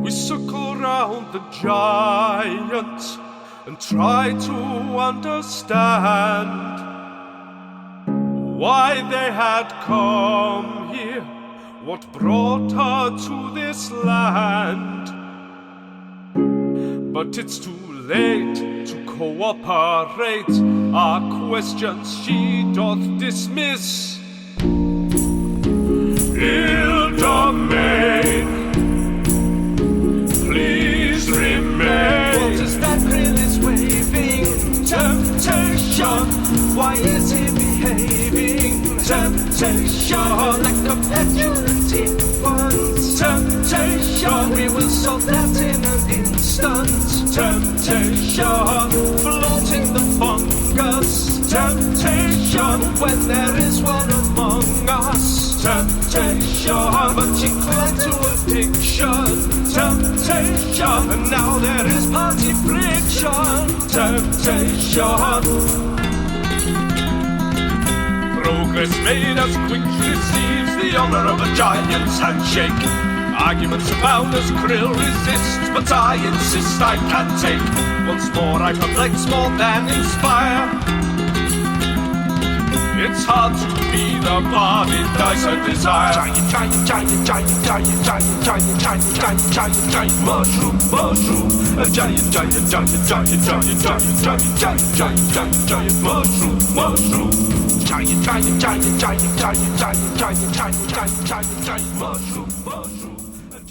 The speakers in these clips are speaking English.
We circle round the giant and try to understand why they had come here, what brought her to this land. But it's too late to cooperate, our questions she doth dismiss. Il-Domain, please remain. What is that grill is waving? Temptation, why is he behaving? Temptation, like the petulant ones. Temptation, we will solve that in an instant. Temptation, floating the fungus. Temptation, when there is one among us. Temptation, but she clung to addiction. Temptation, and now there is party friction. Temptation. Progress made as quick receives the honor of a giant's handshake. Arguments abound as Krill resists, but I insist I can take. Once more I perplex more than inspire. It's hard to be the body dice of desire. Giant mushroom. A giant mushroom.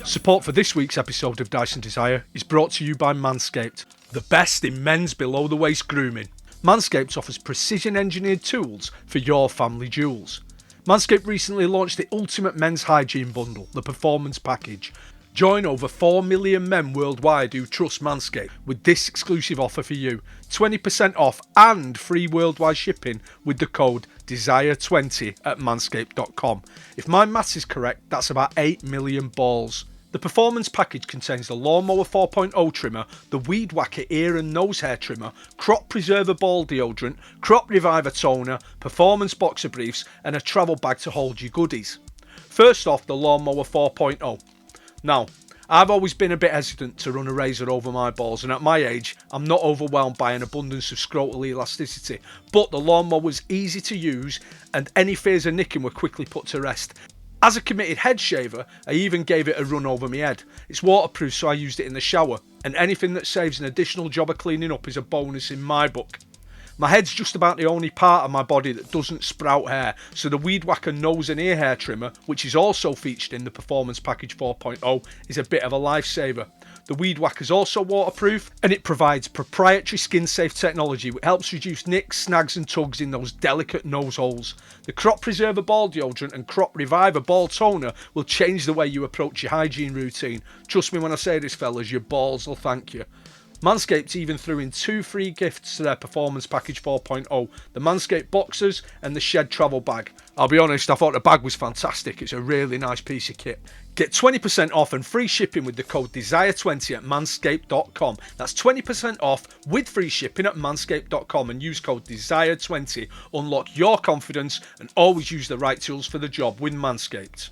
Support for this week's episode of Dice and Desire is brought to you by Manscaped, the best in men's below-the-waist grooming. Manscaped offers precision-engineered tools for your family jewels. Manscaped recently launched the ultimate men's hygiene bundle, the Performance Package. Join over 4 million men worldwide who trust Manscaped with this exclusive offer for you. 20% off and free worldwide shipping with the code DESIRE20 at manscaped.com. If my maths is correct, that's about 8 million balls. The Performance Package contains the Lawnmower 4.0 trimmer, the Weed Whacker ear and nose hair trimmer, Crop Preserver ball deodorant, Crop Reviver toner, Performance boxer briefs and a travel bag to hold your goodies. First off, the Lawnmower 4.0. Now, I've always been a bit hesitant to run a razor over my balls, and at my age, I'm not overwhelmed by an abundance of scrotal elasticity, but the lawnmower was easy to use and any fears of nicking were quickly put to rest. As a committed head shaver, I even gave it a run over my head. It's waterproof, so I used it in the shower, and anything that saves an additional job of cleaning up is a bonus in my book. My head's just about the only part of my body that doesn't sprout hair, so the Weed Whacker nose and ear hair trimmer, which is also featured in the Performance Package 4.0, is a bit of a lifesaver. The Weed Whacker is also waterproof, and it provides proprietary skin-safe technology which helps reduce nicks, snags and tugs in those delicate nose holes. The Crop Preserver ball deodorant and Crop Reviver ball toner will change the way you approach your hygiene routine. Trust me when I say this, fellas, your balls will thank you. Manscaped even threw in 2 free gifts to their Performance Package 4.0, the Manscaped Boxers and the Shed Travel Bag. I'll be honest, I thought the bag was fantastic. It's a really nice piece of kit. Get 20% off and free shipping with the code DESIRE20 at manscaped.com. That's 20% off with free shipping at manscaped.com and use code DESIRE20. Unlock your confidence and always use the right tools for the job with Manscaped.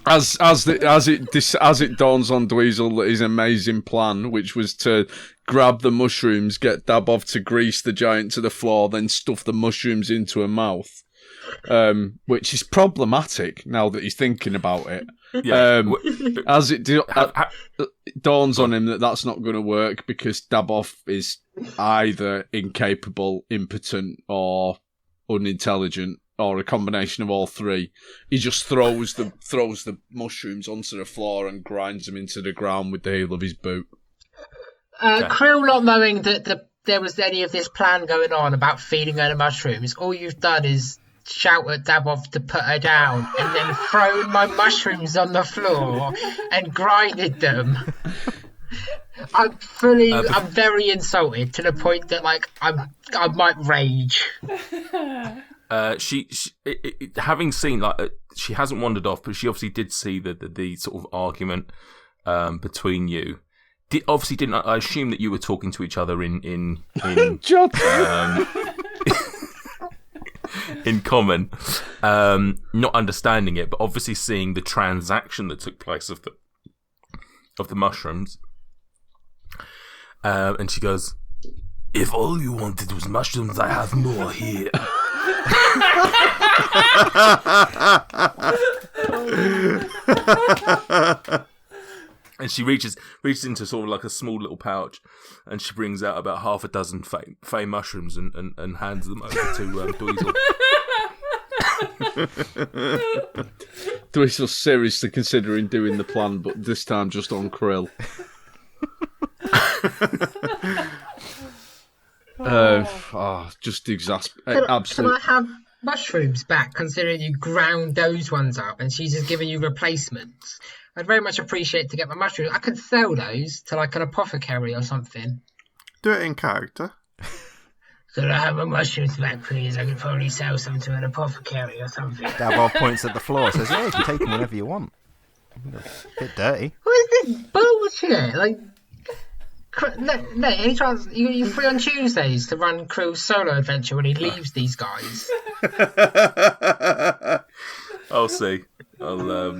As it dawns on Dweezil his amazing plan, which was to grab the mushrooms, get Dabov to grease the giant to the floor, then stuff the mushrooms into her mouth, which is problematic now that he's thinking about it. Yeah. As it dawns on him that that's not going to work because Dabov is either incapable, impotent, or unintelligent, or a combination of all three. He just throws the mushrooms onto the floor and grinds them into the ground with the heel of his boot. Krill not knowing that there was any of this plan going on about feeding her the mushrooms, all you've done is shout at Dabov to put her down and then thrown my mushrooms on the floor and grinded them. I'm very insulted to the point that I might rage. She having seen she hasn't wandered off, but she obviously did see the sort of argument between you. Obviously didn't. I assume that you were talking to each other in in common, not understanding it, but obviously seeing the transaction that took place of of the mushrooms, and she goes, "If all you wanted was mushrooms, I have more here." And she reaches into sort of like a small little pouch, and she brings out about half a dozen fey mushrooms and hands them over to Dweezil. Dweezil's seriously considering doing the plan, but this time just on Krill. Just absolutely. Can I have mushrooms back, considering you ground those ones up and she's just giving you replacements? I'd very much appreciate to get my mushrooms. I could sell those to like an apothecary or something. Do it in character. Could I have my mushrooms back, please? I could probably sell some to an apothecary or something. Dabov points at the floor, says, "Yeah, you can take them whenever you want." A bit dirty. What is this bullshit? Like, no, any chance you're free on Tuesdays to run Krill's solo adventure when he leaves these guys? I'll see. I'll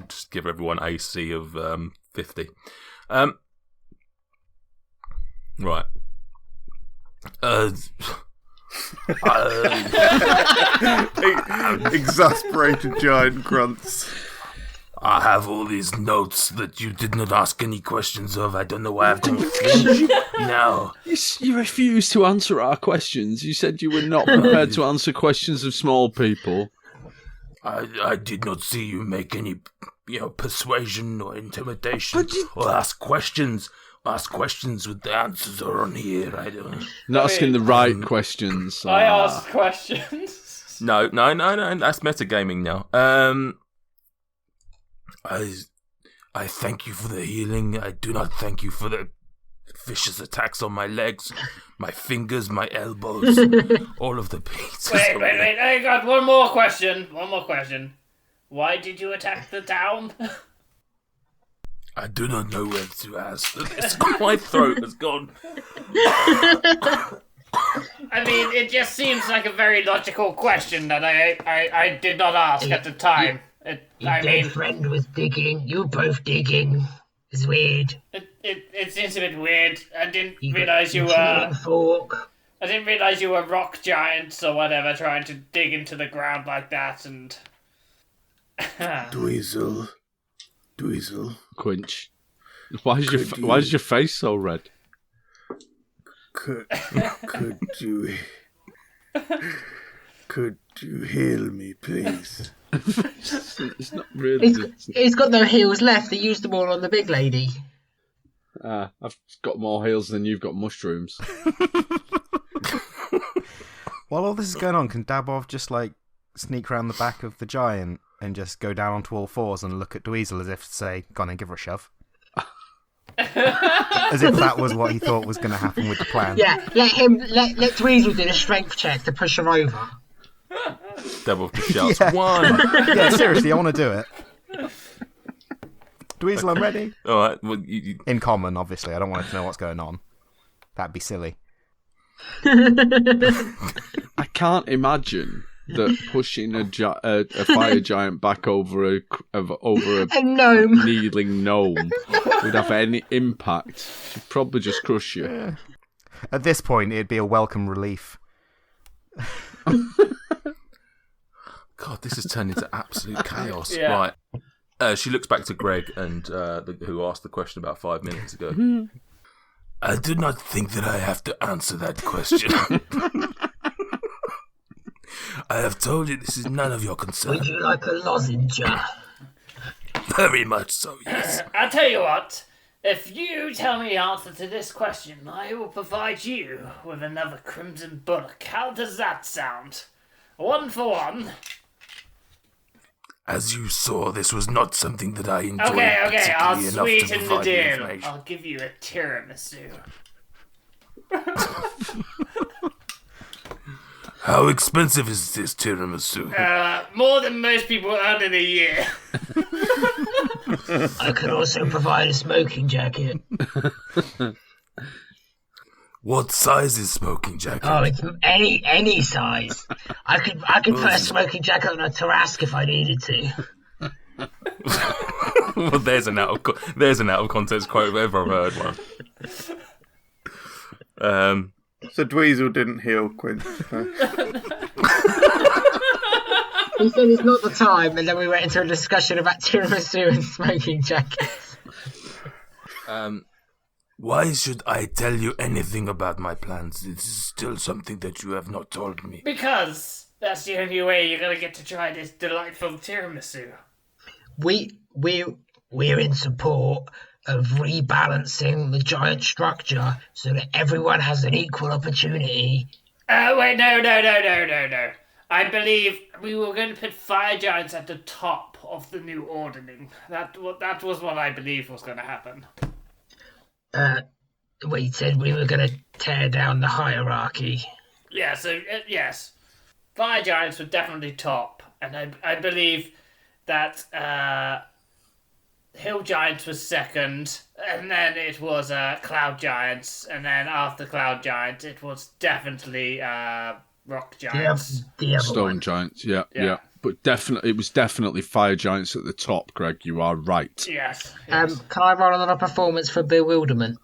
just give everyone AC of 50. Right. Exasperated giant grunts. I have all these notes that you did not ask any questions of. I don't know why I've done French now. You refused to answer our questions. You said you were not prepared to answer questions of small people. I did not see you make any, persuasion or intimidation or ask questions. Ask questions with the answers are on here. I don't. Not asking the right questions. I asked questions. No. That's metagaming now. I thank you for the healing. I do not thank you for the vicious attacks on my legs, my fingers, my elbows, all of the beats. Wait. I got one more question. Why did you attack the town? I do not know where to ask. My throat has gone. I mean, it just seems like a very logical question that I did not ask at the time. Your friend was digging. You were both digging. It's weird. It seems a bit weird. I didn't realize you were. Fork. I didn't realize you were rock giants or whatever, trying to dig into the ground like that. And Dweezil. Quinch. Why is your face so red? Could you heal me, please? It's not really. He's got no heels left. He used them all on the big lady. I've got more heels than you've got mushrooms. While all this is going on, can Dabov just sneak around the back of the giant and just go down onto all fours and look at Dweezil as if to say, "Go on and give her a shove"? As if that was what he thought was going to happen with the plan. Yeah, let Dweezil do a strength check to push her over. Dabov just shouts, "One!" Yeah, seriously, I want to do it. Dweezil, I'm ready. All right. Well, you... In common, obviously. I don't want to know what's going on. That'd be silly. I can't imagine that pushing a fire giant back over a gnome, kneeling gnome would have any impact. She'd probably just crush you. Yeah. At this point, it'd be a welcome relief. God, this has turned into absolute chaos. Yeah. Right. She looks back to Greg and who asked the question about 5 minutes ago. I do not think that I have to answer that question. I have told you this is none of your concern. would you like a lozenge? Very much so, yes. I'll tell you what. If you tell me the answer to this question, I will provide you with another Crimson Bullock. How does that sound? 1 for 1. As you saw, this was not something that I enjoyed. Okay, I'll particularly enough to sweeten the provide deal. information. I'll give you a tiramisu. How expensive is this tiramisu? More than most people earn in a year. I could also provide a smoking jacket. What size is smoking jacket? Oh, it's any size. I could put a smoking jacket on a Tarask if I needed to. Well, there's an out of context quote if ever I've heard one. So Dweezil didn't heal Quinn. No. He said it's not the time, and then we went into a discussion about tiramisu and smoking jackets. Why should I tell you anything about my plans? This is still something that you have not told me. Because that's the only way you're gonna get to try this delightful tiramisu. We're in support of rebalancing the giant structure so that everyone has an equal opportunity. Wait, no. I believe we were going to put fire giants at the top of the new ordering. That was what I believe was going to happen. We said we were going to tear down the hierarchy. Yeah, so, yes. Fire giants were definitely top. And I believe that hill giants was second. And then it was cloud giants. And then after cloud giants, it was definitely rock giants. The other Stone one. giants, yeah. But it was definitely fire giants at the top, Greg. You are right. Yes. Can I roll another performance for bewilderment?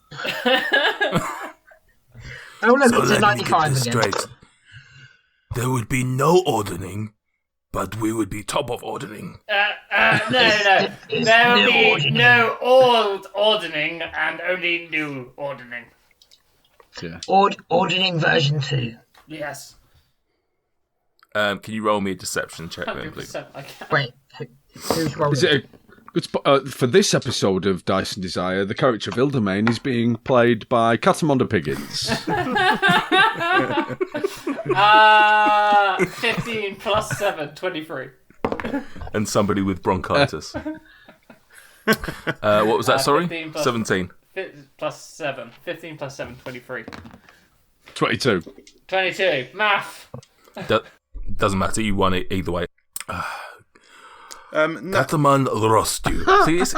Oh, look, So it's a let me get 95 this again. straight. There would be no ordering, but we would be top of ordering. No. It's There will new be ordering. no old ordering and only new ordering. Yeah. Ordering version 2. Yes. Can you roll me a deception check then, please? 100% I can. Wait, who's rolling? Is it a good spot? For this episode of Dice and Desire, the character of Ildermain is being played by Catamonda Piggins. 15 plus 7, 23. And somebody with bronchitis. What was that, sorry? 15 plus- 17. Plus 7. 15 plus 7, 23. 22. 22. Math. Doesn't matter, you won it either way. No, Cataman lost you. See, it's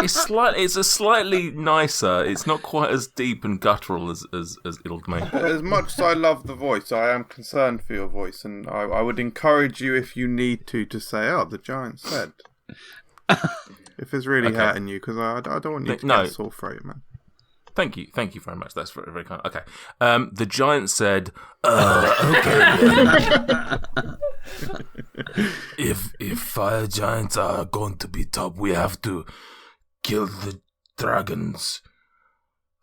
a slightly nicer. It's not quite as deep and guttural as Ilgme. as much as I love the voice, I am concerned for your voice, and I would encourage you, if you need to say, "Oh, the giant said." If it's really hurting you, because I don't want you to get a sore throat, man. Thank you very much. That's very, very kind. Okay. The giant said, "Okay. If fire giants are going to be top, we have to kill the dragons.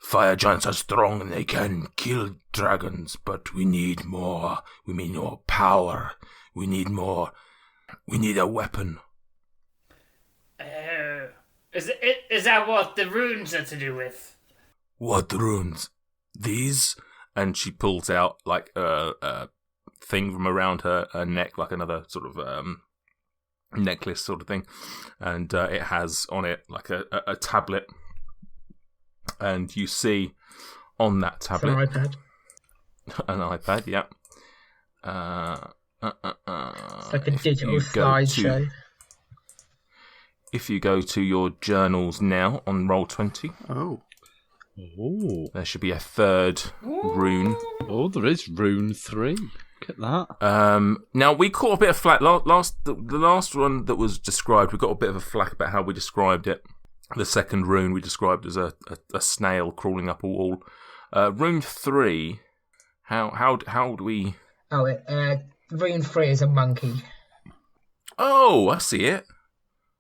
Fire giants are strong and they can kill dragons, but we need more. We need more power. We need more. We need a weapon." Is that what the runes are to do with? "What runes? These?" And she pulls out like a thing from around her neck, like another sort of necklace sort of thing, and it has on it like a tablet, and you see on that It's an tablet iPad. an iPad, yeah. It's like a If digital you go slideshow. If you go to your journals now on Roll20, Oh, there should be a third rune. Oh, there is Rune 3. Look at that. Now we caught a bit of flack the last one that was described. We got a bit of a flack about how we described it. The second rune we described as a snail crawling up a wall. Rune 3. How do we? Oh, rune 3 is a monkey. Oh, I see it.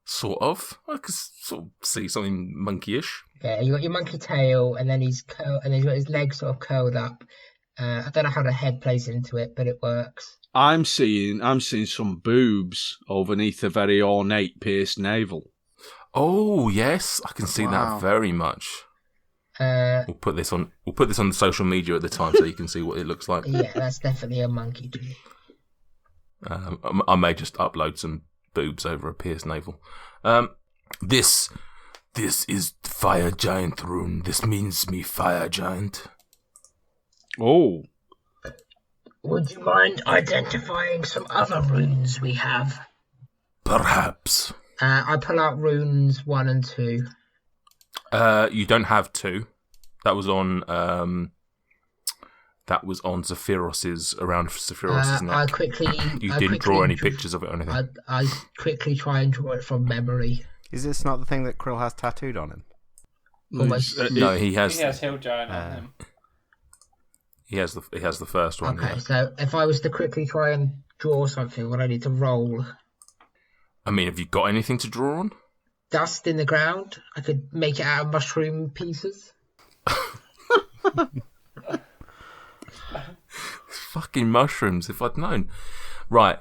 Sort of. I can sort of see something monkeyish. Yeah, you got your monkey tail, and then he's got his legs sort of curled up. I don't know how the head plays into it, but it works. I'm seeing some boobs underneath a very ornate pierced navel. Oh yes, I can see Wow. that very much. We'll put this on the social media at the time so you can see what it looks like. Yeah, that's definitely a monkey too. I may just upload some boobs over a pierced navel. This is fire giant rune. This means me fire giant. Oh. Would you mind identifying some other runes we have? Perhaps. I pull out runes 1 and 2. You don't have 2. That was on Zephyros's around Zephyros's neck. I quickly. You I didn't quickly draw any pictures of it or anything. I quickly try and draw it from memory. Is this not the thing that Krill has tattooed on him? Almost. No, he has. He has Hill Giant on him. He has the first one. Okay, Yeah. so if I was to quickly try and draw something, would I need to roll? I mean, have you got anything to draw on? Dust in the ground? I could make it out of mushroom pieces. Fucking mushrooms, if I'd known. Right,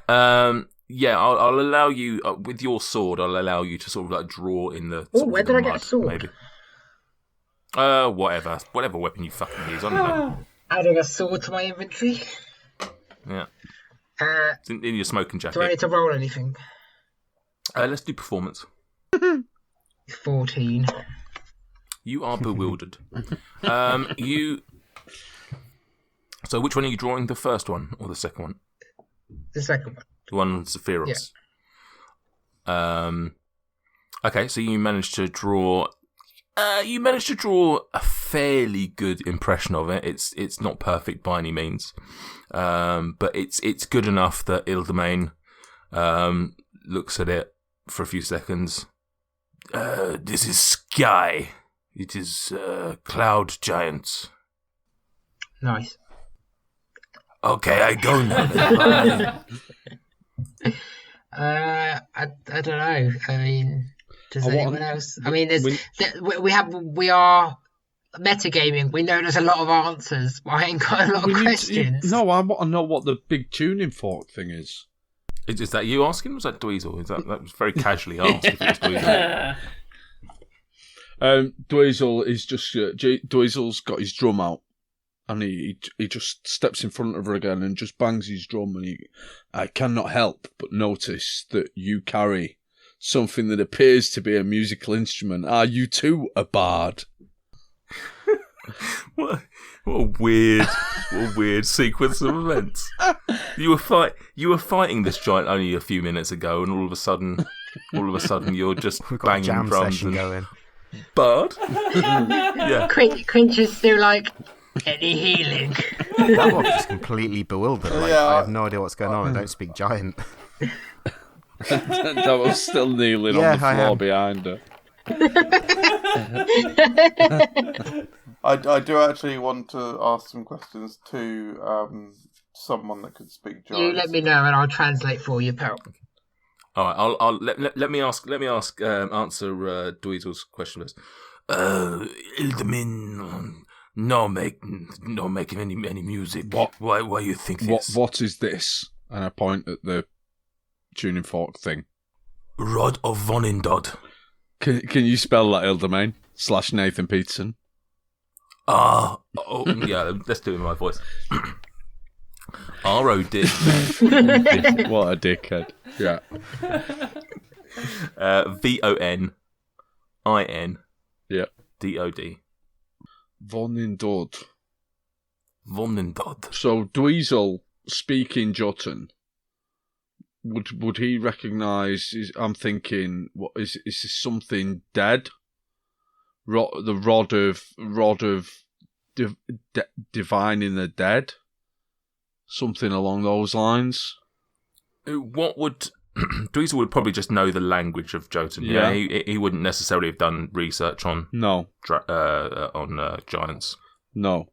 yeah, I'll allow you, with your sword, I'll allow you to sort of like draw in the... Oh, where did I get a sword? Maybe. Whatever weapon you fucking use, I don't know. Adding a sword to my inventory. Yeah. It's in your smoking jacket. Do I need to roll anything? Let's do performance. 14. You are bewildered. So which one are you drawing? The first one or the second one? The second one. The one on Sephiroth. Yeah. Okay, so you managed to draw. You managed to draw a fairly good impression of it. It's not perfect by any means, but it's good enough that Ildomain looks at it for a few seconds. This is sky. It is cloud giants. Nice. Okay, I go now then. I don't know. I mean, does anyone else? I mean, we are metagaming. We know there's a lot of answers, but I ain't got a lot of questions. I want to know what the big tuning fork thing is. Is that you asking? Was that Dweezil? That was very casually asked. If it was Dweezil. Dweezil is just Dweezil's got his drum out, and he just steps in front of her again and just bangs his drum, and I cannot help but notice that you carry something that appears to be a musical instrument. Are you too a bard? What a weird sequence of events. You were fighting this giant only a few minutes ago, and all of a sudden you're just banging jam drums session and going. Bard. Yeah. Quinch is still like, any healing? That one just completely bewildered. Like, Yeah. I have no idea what's going on. I don't speak giant. That was still kneeling Yeah, on the I floor am. behind her. I do actually want to ask some questions to someone that could speak giant. You let me know and I'll translate for you, pal. All right. I'll let me answer Dweezil's question first. Ildamin, no making any music. What? Why you think this? What is this? And I point at the tuning fork thing. Rod of Vonindod. Can you spell that, Ildomain? / Nathan Peterson. Oh, yeah. Let's do it in my voice. R-O-D. What a dickhead. Yeah. V-O-N-I-N. Yeah. D-O-D. Vonindod. Vonindod. So Dweezil speaking Jotun. Would he recognise? I'm thinking, what is this something dead? The rod of divining the dead, something along those lines. What would Dweezil would probably just know the language of Jotun. Yeah. He wouldn't necessarily have done research on giants. No.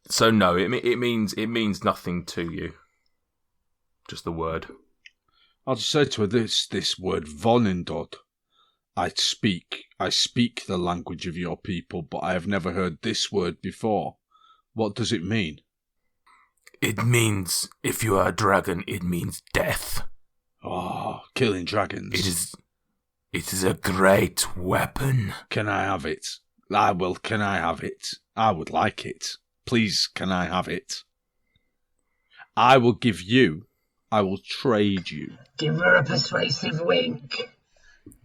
So no, it means nothing to you. Just the word. I'll just say to her this word Vonindod. I speak the language of your people, but I have never heard this word before. What does it mean? It means, if you are a dragon, it means death. Oh, killing dragons. It is a great weapon. Can I have it? Can I have it? I would like it. Please, can I have it? I will trade you. Give her a persuasive wink.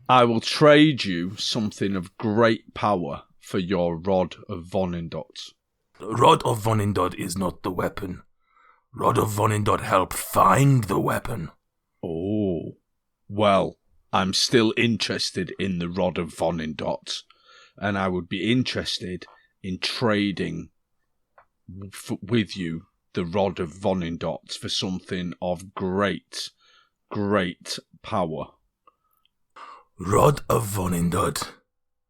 I will trade you something of great power for your Rod of Vonindot. Rod of Vonindod is not the weapon. Rod of Vonindod helped find the weapon. Oh. Well, I'm still interested in the Rod of Vonindot, and I would be interested in trading with you the Rod of Vonindot for something of great power. Rod of Vonindod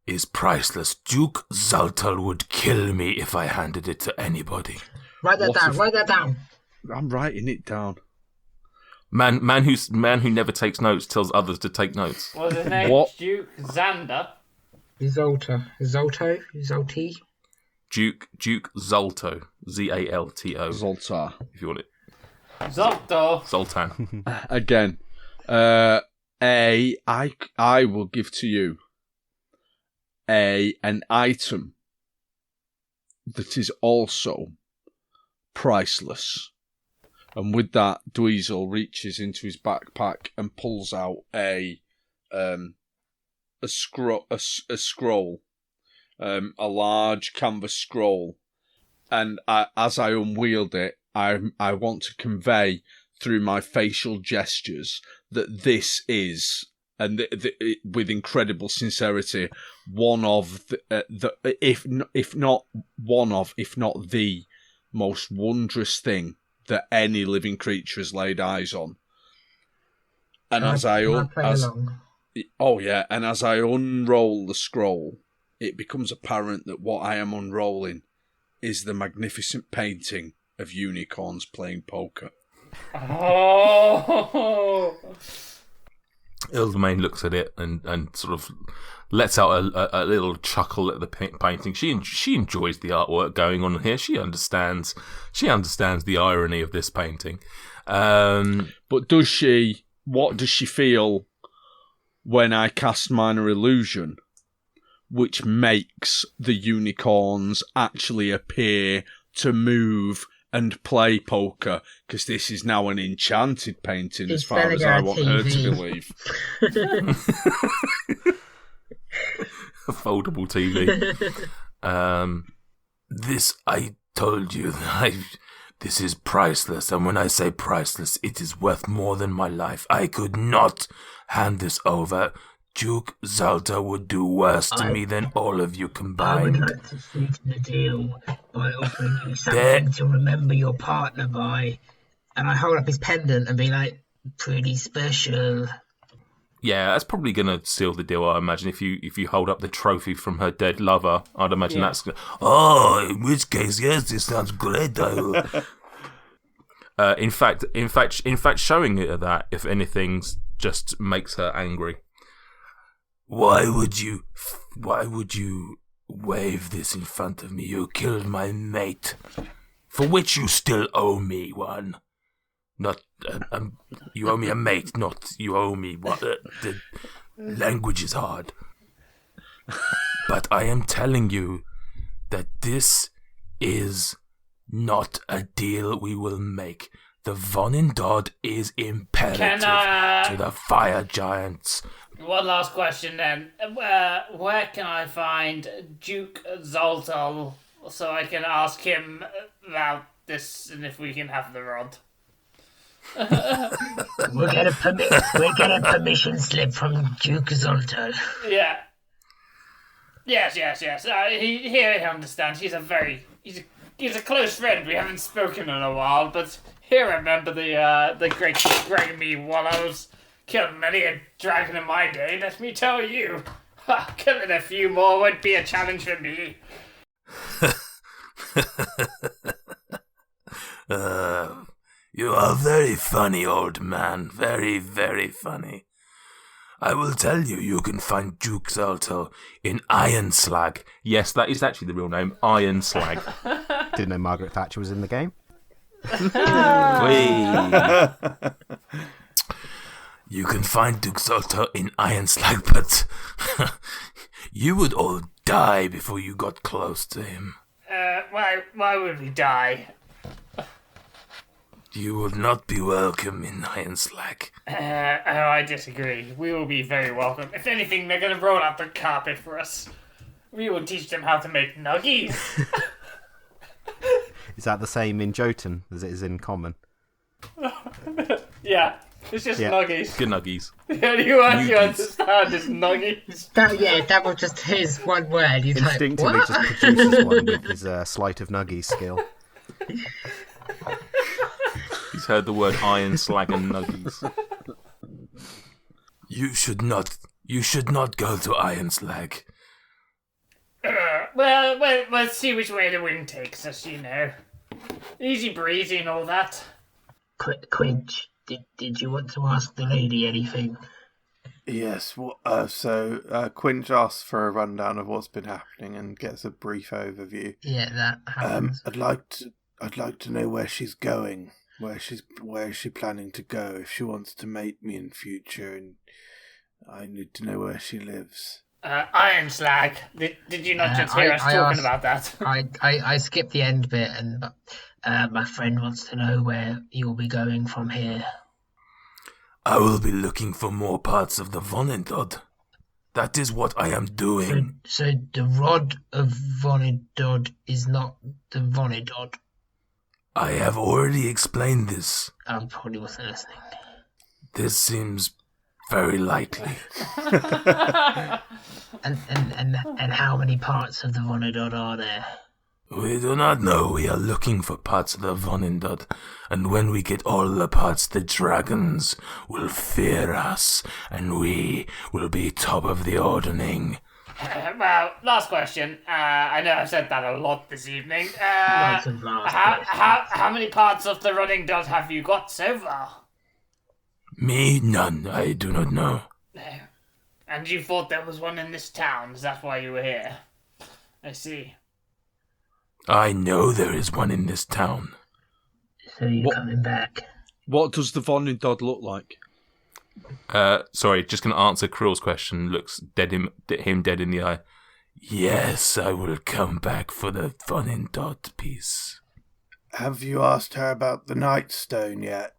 is priceless. Duke Zaltal would kill me if I handed it to anybody. Write that down. I'm writing it down. Man who never takes notes tells others to take notes. What's his name? What? Duke Xander. Zolti? Duke Zalto. Zalto. Zoltar. If you want it. Zolto. Zoltan. Again. I will give to you an item that is also priceless. And with that, Dweezil reaches into his backpack and pulls out a scroll, a large canvas scroll. And as I unwield it, I want to convey through my facial gestures that this is, and with incredible sincerity, one of if not the most wondrous thing that any living creature has laid eyes on. And as I unroll the scroll, it becomes apparent that what I am unrolling is the magnificent painting of unicorns playing poker. Oh! Ilmaine looks at it and sort of lets out a little chuckle at the painting. She enjoys the artwork going on here. She understands the irony of this painting. But what does she feel when I cast Minor Illusion, which makes the unicorns actually appear to move and play poker? Because this is now an enchanted painting, as far as I want her to believe. A foldable TV. This, I told you, this is priceless. And when I say priceless, it is worth more than my life. I could not hand this over. Duke Zalta would do worse to me than all of you combined. I would like to sweeten the deal by offering you something to remember your partner by. And I hold up his pendant and be like, pretty special. Yeah, that's probably going to seal the deal, I imagine. If you hold up the trophy from her dead lover, I'd imagine that's... Oh, in which case, yes, this sounds great. In fact, showing her that, if anything, just makes her angry. Why would you wave this in front of me? You killed my mate, for which you still owe me one. Not, you owe me a mate, not you owe me what. The language is hard. But I am telling you that this is not a deal we will make. The Vonindod is imperative to the fire giants. One last question then. Where can I find Duke Zoltal so I can ask him about this and if we can have the rod? We'll get a permission slip from Duke Zoltal. Yeah. Yes. He understands. He's a close friend. We haven't spoken in a while, but he'll remember the great Grammy Wallows. Killed many a dragon in my day, let me tell you. Killing a few more would be a challenge for me. You are very funny, old man. Very, very funny. I will tell you, you can find Duke Zalto in Iron Slag. Yes, that is actually the real name, Iron Slag. Didn't know Margaret Thatcher was in the game. You can find Duke Zalto in Iron Slag, but you would all die before you got close to him. Why would we die? You would not be welcome in Iron Slag. I disagree. We will be very welcome. If anything, they're going to roll out the carpet for us. We will teach them how to make nuggies. Is that the same in Jotun as it is in Common? Yeah, it's just nuggies. Good nuggies. The only word you understand is nuggies. That was just his one word. He's instinctively like, just produces one with his sleight of nuggies skill. He's heard the word Iron Slag and nuggies. You should not You should not go to Ironslag. Well, let's see which way the wind takes us, you know. Easy breezy and all that. Quinch, did you want to ask the lady anything? Yes. So Quinch asks for a rundown of what's been happening and gets a brief overview. Yeah, that happens. I'd like to know where she's going. Where is she planning to go? If she wants to mate me in future, and I need to know where she lives. Ironslag. Did you not just hear us talking about that? I skipped the end bit, and my friend wants to know where you'll be going from here. I will be looking for more parts of the Vonindod. That is what I am doing. So the rod of Vonidod is not the Vonidod. I have already explained this. I probably wasn't listening. This seems very likely. And how many parts of the Vonidod are there? We do not know. We are looking for parts of the Vonindod, and when we get all the parts, the dragons will fear us, and we will be top of the ordering. Well, last question. I know I've said that a lot this evening. Lots of last questions. How many parts of the running dot have you got so far? Me? None. I do not know. No. And you thought there was one in this town? Is that why you were here? I see. I know there is one in this town. So you're coming back? What does the Vonindod look like? Sorry, just going to answer Krill's question. Looks him dead in the eye. Yes, I will come back for the Vonindod piece. Have you asked her about the Nightstone yet?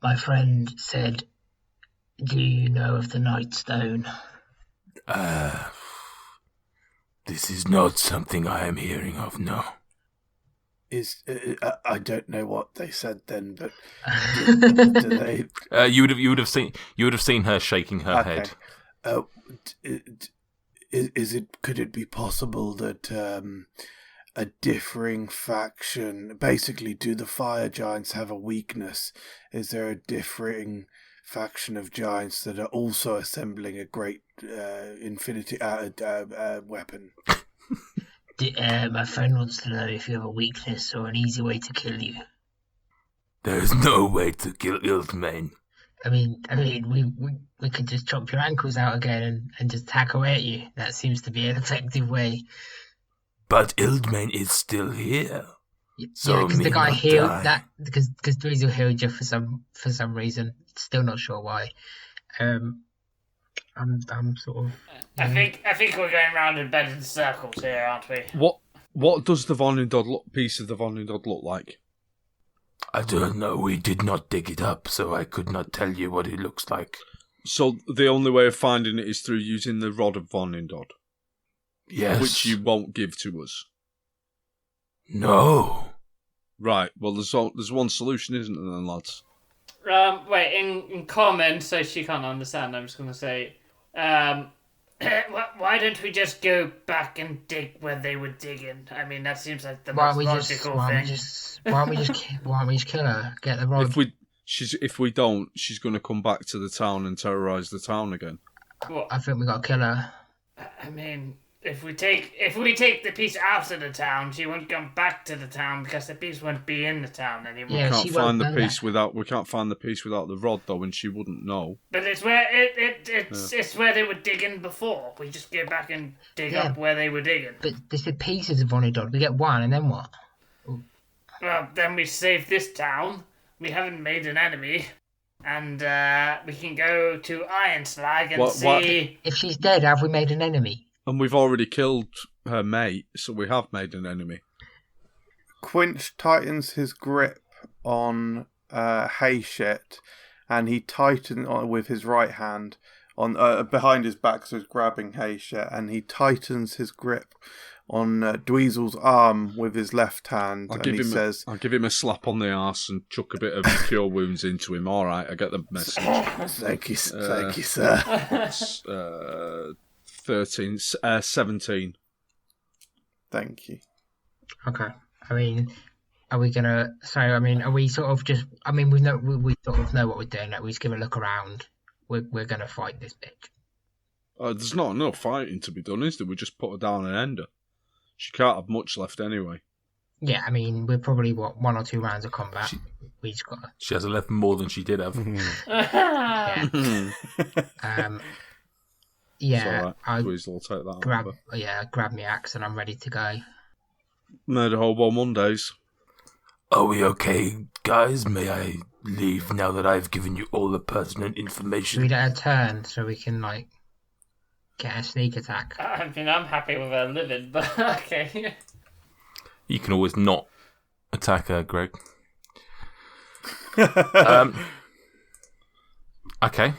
My friend said, do you know of the Nightstone? This is not something I am hearing of, no. I don't know what they said then, but do they? You would have seen her shaking her head. Could it be possible that a differing faction, basically, do the fire giants have a weakness? Is there a differing faction of giants that are also assembling a great infinity weapon? My friend wants to know if you have a weakness or an easy way to kill you. There is no way to kill Ildmane. I mean, we could just chop your ankles out again and just hack away at you. That seems to be an effective way. But Ildmane is still here. So because the guy healed that because Dweezil healed you for some reason. Still not sure why. I'm sort of. I think we're going round in bed in circles here, aren't we? What does the Vonindod piece of the Vonindod look like? I don't know. We did not dig it up, so I could not tell you what it looks like. So the only way of finding it is through using the rod of Vonindod? Yes. Which you won't give to us? No. Right, well there's one solution, isn't there then, lads? Wait, in common, so she can't understand, I'm just going to say, why don't we just go back and dig where they were digging? I mean, that seems like the most logical thing. Why don't we just kill her? Get the rod. If we don't, she's going to come back to the town and terrorise the town again. What? I think we got to kill her. I mean, if we take the piece out of the town, she won't come back to the town because the piece won't be in the town anymore. Yeah, we can't find the piece without the rod though, and she wouldn't know. But it's where it's where they were digging before. We just go back and dig up where they were digging. But they said pieces of Vonidod. We get one, and then what? Well, then we save this town. We haven't made an enemy. And we can go to Ironslag and see... If she's dead, have we made an enemy? And we've already killed her mate, so we have made an enemy. Quinch tightens his grip on Hayshit, and he tightens with his right hand on behind his back, so he's grabbing Hayshit, and he tightens his grip on Dweezil's arm with his left hand, I'll give him a slap on the arse and chuck a bit of cure wounds into him. All right, I get the message. Thank you, sir. 17. Thank you. Okay. I mean, Are we gonna? So I mean, are we sort of just? I mean, we sort of know what we're doing. Like, we just give a look around. We're gonna fight this bitch. There's not enough fighting to be done, is there? We just put her down and end her. She can't have much left anyway. Yeah, I mean, we're probably 1 or 2 rounds of combat. We just got. She hasn't left more than she did have. Yeah. Yeah. Right. Dweezil will take that. Grab me axe and I'm ready to go. Murder Hobo Mondays. Are we okay, guys? May I leave now that I've given you all the pertinent information? We get a turn so we can get a sneak attack. I mean, I'm happy with her living, but okay. You can always not attack her, Greg. Okay.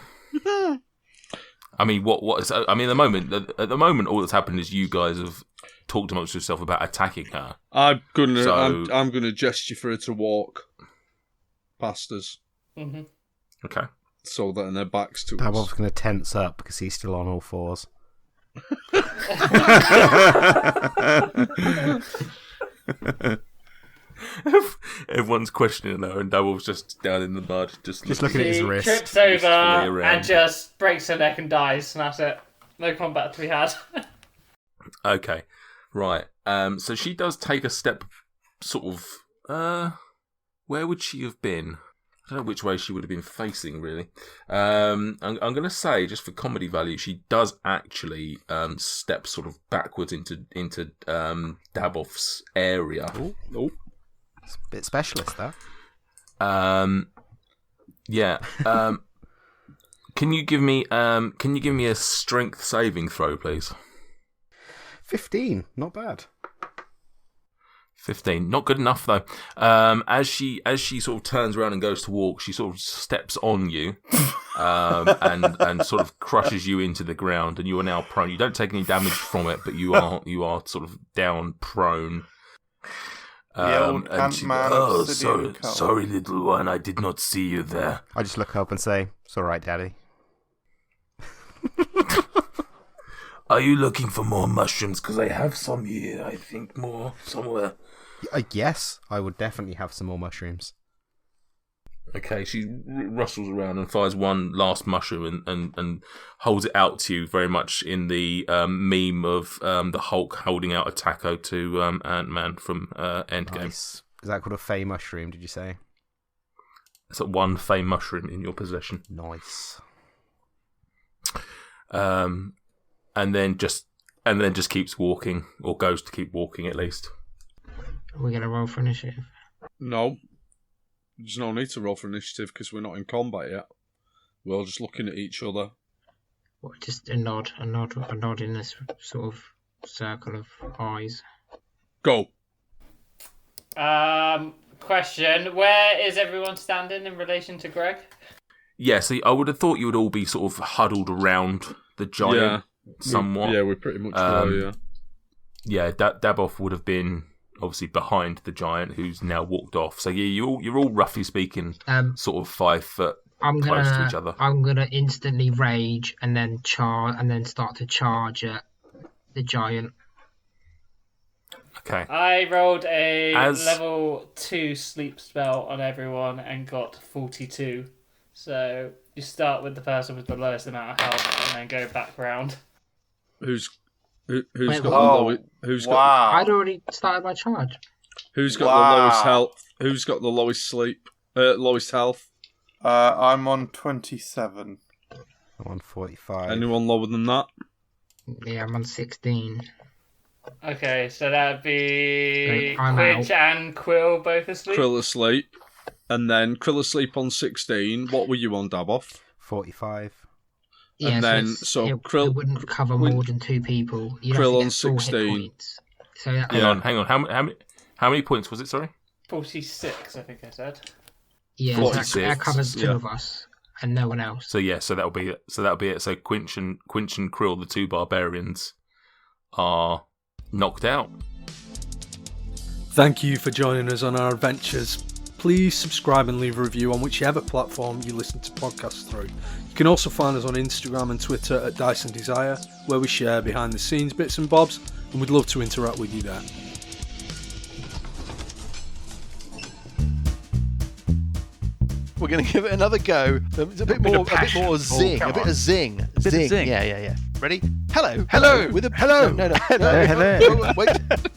I mean, what is? I mean, at the moment, all that's happened is you guys have talked amongst yourself about attacking her. I'm gonna gesture for her to walk past us. Mm-hmm. Okay. So that in their backs to Dabov's us. going to tense up because he's still on all fours. Everyone's questioning her, and Dabov's just down in the mud, just looking at his She wrist. trips over around. and just breaks her neck and dies, and that's it. No combat to be had. Okay, right. So she does take a step, sort of. Where would she have been? I don't know which way she would have been facing, really. I'm going to say, just for comedy value, she does actually step sort of backwards into Dabov's area. Oh. It's a bit specialist, that. Yeah. Can you give me a strength saving throw, please? 15, not bad. 15, not good enough though. As she sort of turns around and goes to walk, she sort of steps on you, and sort of crushes you into the ground, and you are now prone. You don't take any damage from it, but you are sort of down prone. The old Ant-Man sorry, little one, I did not see you there. I just look up and say, "It's all right, Daddy." Are you looking for more mushrooms? Because I have some here. I think more somewhere. Yes, I would definitely have some more mushrooms. Okay, she rustles around and fires one last mushroom and holds it out to you, very much in the meme of the Hulk holding out a taco to Ant-Man from Endgame. Nice. Is that called a fey mushroom, did you say? It's a one fey mushroom in your possession. Nice. And then just keeps walking, or goes to keep walking at least. We're going to roll for initiative. No. There's no need to roll for initiative because we're not in combat yet. We're all just looking at each other. Well, just a nod in this sort of circle of eyes. Go. Question: where is everyone standing in relation to Greg? Yeah, so I would have thought you would all be sort of huddled around the giant somewhat. We pretty much were, yeah. Yeah, Dabov would have been obviously behind the giant, who's now walked off. So yeah, you're all roughly speaking sort of 5 foot close to each other. I'm gonna instantly rage and then start to charge at the giant. Okay. I rolled a level 2 sleep spell on everyone and got 42. So you start with the person with the lowest amount of health and then go back round. Who's Wait, got the lowest? I'd already started my charge. Who's got the lowest health? Who's got the lowest sleep? Lowest health? I'm on 27. I'm on 45. Anyone lower than that? Yeah, I'm on 16. Okay, so that'd be I'm Quidge and Quill both asleep. Krill asleep. And then Krill asleep on 16. What were you on, Dabov? 45. Yeah, And then, Krill, it wouldn't cover more than 2 people. You'd Krill have to on get 16. Points. So that, Hang on. How many points was it? Sorry. 46, I think I said. Yeah, 46, that covers 2 of us and no one else. So yeah, so that'll be it. So Quinch and Krill, the 2 barbarians, are knocked out. Thank you for joining us on our adventures. Please subscribe and leave a review on whichever platform you listen to podcasts through. You can also find us on Instagram and Twitter at Dyson Desire, where we share behind the scenes bits and bobs, and we'd love to interact with you there. We're going to give it another go. It's a bit more zing. A bit of zing. Zing. Yeah. Ready? Hello. With a hello. No. Hello.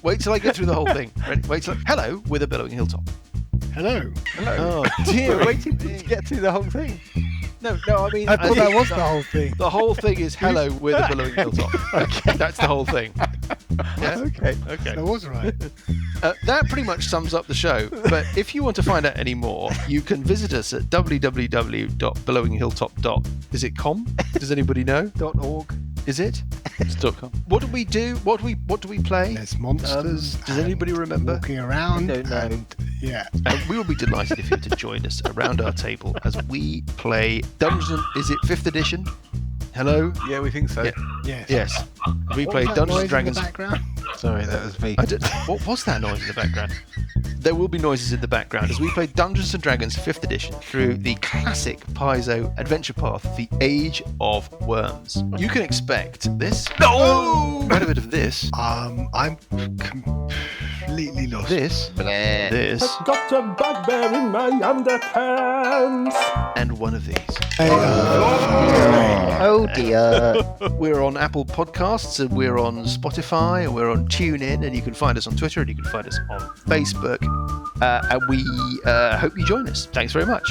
Wait till I get through the whole thing. Ready? Wait till hello with a billowing hilltop. Hello. Oh dear, waiting to get through the whole thing. No, I mean... I thought that was the whole thing. The whole thing is hello with a billowing hilltop. Okay, that's the whole thing. Yeah? Okay. Okay. That was right. That pretty much sums up the show. But if you want to find out any more, you can visit us at www.billowinghilltop. Is it com? Does anybody know? .org. Is it? It's .com. What do we do? What do we play? There's monsters. Does anybody remember? Walking around. I don't know. And, yeah. We will be delighted if you to join us around our table as we play Dungeons. Is it 5th edition? Hello? Yeah, we think so. Yeah. Yes. Yes. We What play was that Dungeons noise and Dragons. in the background? Sorry, that was me. What was that noise in the background? There will be noises in the background as we play Dungeons and Dragons 5th edition through the classic Paizo adventure path, The Age of Worms. You can expect this. No! Quite a bit of this. I'm completely lost. This. This. Got a bugbear in my underpants. And one of these. Oh dear. We're on Apple Podcasts and we're on Spotify and we're on TuneIn, and you can find us on Twitter and you can find us on Facebook. And we hope you join us. Thanks very much.